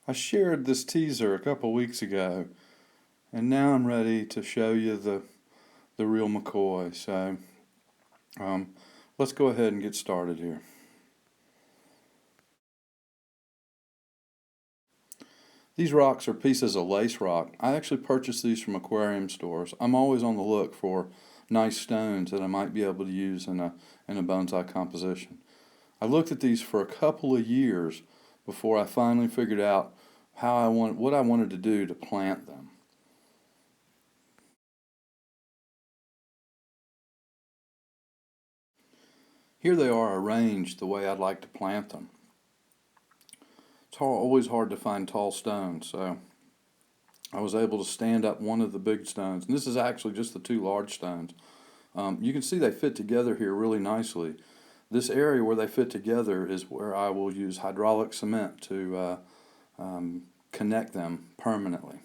I shared this teaser a couple weeks ago, and now I'm ready to show you the real McCoy. So um, let's go ahead and get started here. These rocks are pieces of lace rock. I actually purchased these from aquarium stores. I'm always on the look for nice stones that I might be able to use in a bonsai composition. I looked at these for a couple of years before I finally figured out what I wanted to do to plant them. Here they are arranged the way I'd like to plant them. It's always hard to find tall stones, so I was able to stand up one of the big stones. And this is actually just the two large stones. You can see they fit together here really nicely. This area where they fit together is where I will use hydraulic cement to connect them permanently.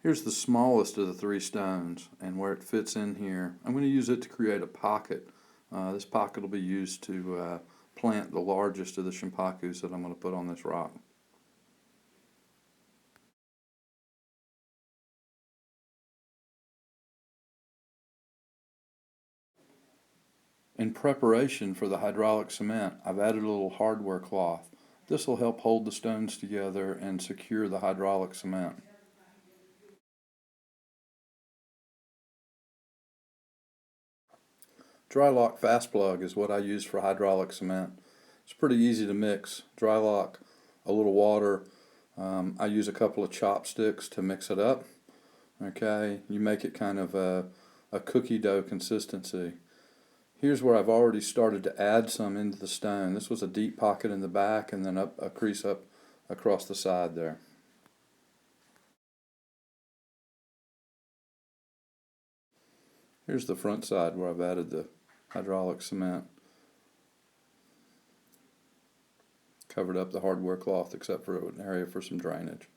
Here's the smallest of the three stones, and where it fits in here, I'm going to use it to create a pocket. This pocket will be used to plant the largest of the Shimpakus that I'm going to put on this rock. In preparation for the hydraulic cement, I've added a little hardware cloth. This will help hold the stones together and secure the hydraulic cement. Drylock Fast Plug is what I use for hydraulic cement. It's pretty easy to mix. Drylock, a little water. I use a couple of chopsticks to mix it up. Okay, you make it kind of a cookie dough consistency. Here's where I've already started to add some into the stone. This was a deep pocket in the back and then up a crease up across the side there. Here's the front side where I've added the hydraulic cement. Covered up the hardware cloth except for an area for some drainage.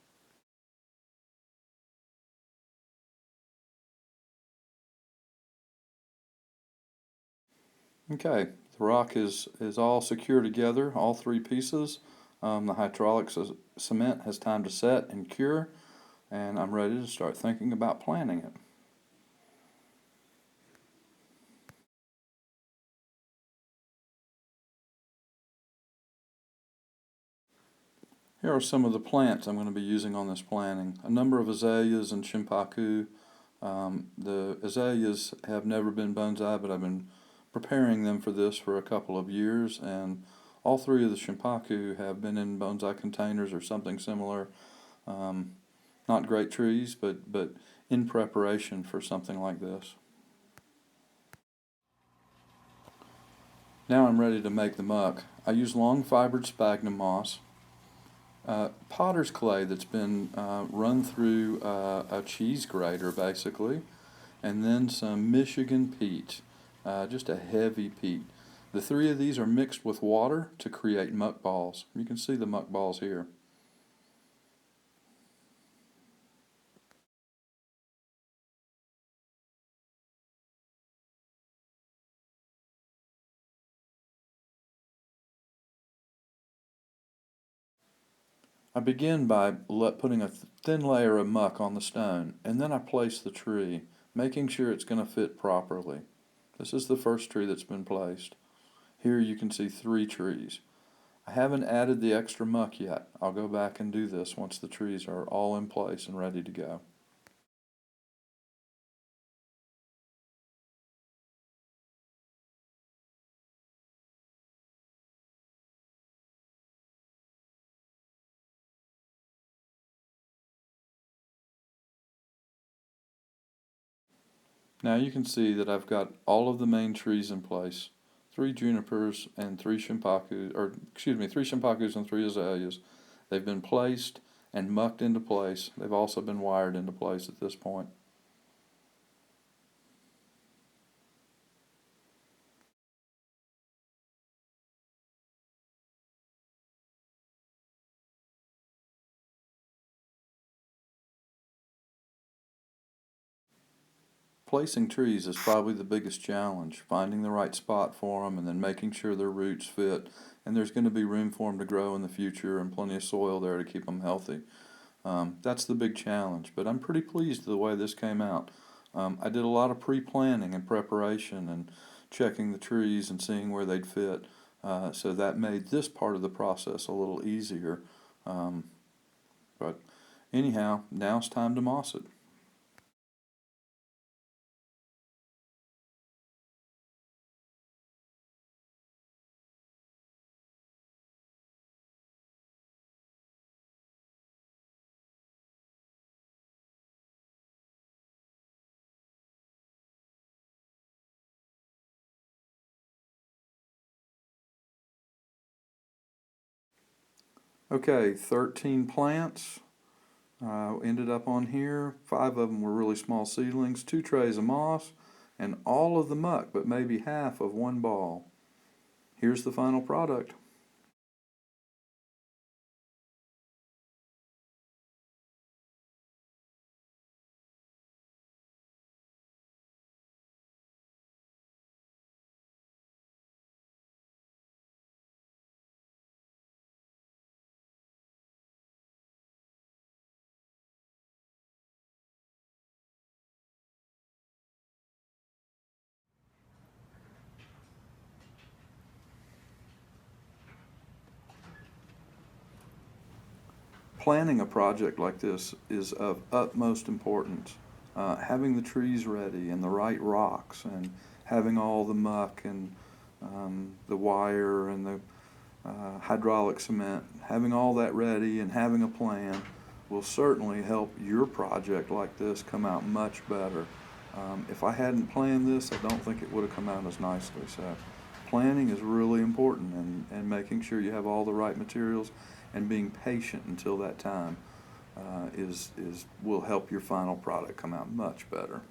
Okay, the rock is all secure together, all three pieces. The hydraulic cement has time to set and cure, and I'm ready to start thinking about planting it. Here are some of the plants I'm going to be using on this planting. A number of azaleas and shimpaku. The azaleas have never been bonsai, but I've been preparing them for this for a couple of years, and all three of the shimpaku have been in bonsai containers or something similar. Not great trees, but in preparation for something like this. Now I'm ready to make the muck. I use long fibered sphagnum moss, potter's clay that's been run through a cheese grater basically, and then some Michigan peat, just a heavy peat. The three of these are mixed with water to create muck balls. You can see the muck balls here. I begin by putting a thin layer of muck on the stone, and then I place the tree, making sure it's going to fit properly. This is the first tree that's been placed. Here you can see three trees. I haven't added the extra muck yet. I'll go back and do this once the trees are all in place and ready to go. Now you can see that I've got all of the main trees in place. Three junipers and three shimpakus, or excuse me, three shimpakus and three azaleas. They've been placed and mucked into place. They've also been wired into place at this point. Placing trees is probably the biggest challenge, finding the right spot for them and then making sure their roots fit and there's going to be room for them to grow in the future and plenty of soil there to keep them healthy. That's the big challenge, but I'm pretty pleased with the way this came out. I did a lot of pre-planning and preparation and checking the trees and seeing where they'd fit, so that made this part of the process a little easier. Um, but anyhow, now it's time to moss it. Okay, 13 plants. Ended up on here. 5 of them were really small seedlings, 2 trays of moss, and all of the muck, but maybe half of one ball. Here's the final product. Planning a project like this is of utmost importance. Having the trees ready and the right rocks and having all the muck and the wire and the hydraulic cement, having all that ready and having a plan will certainly help your project like this come out much better. If I hadn't planned this, I don't think it would have come out as nicely. So planning is really important, and making sure you have all the right materials and being patient until that time is will help your final product come out much better.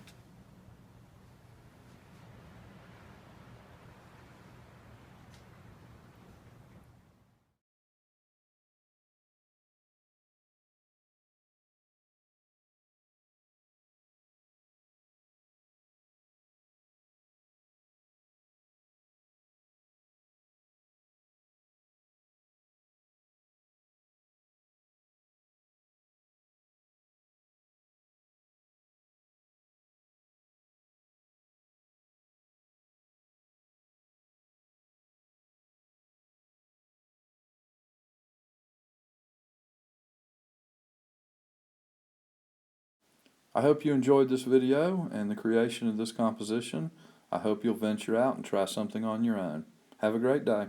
I hope you enjoyed this video and the creation of this composition. I hope you'll venture out and try something on your own. Have a great day.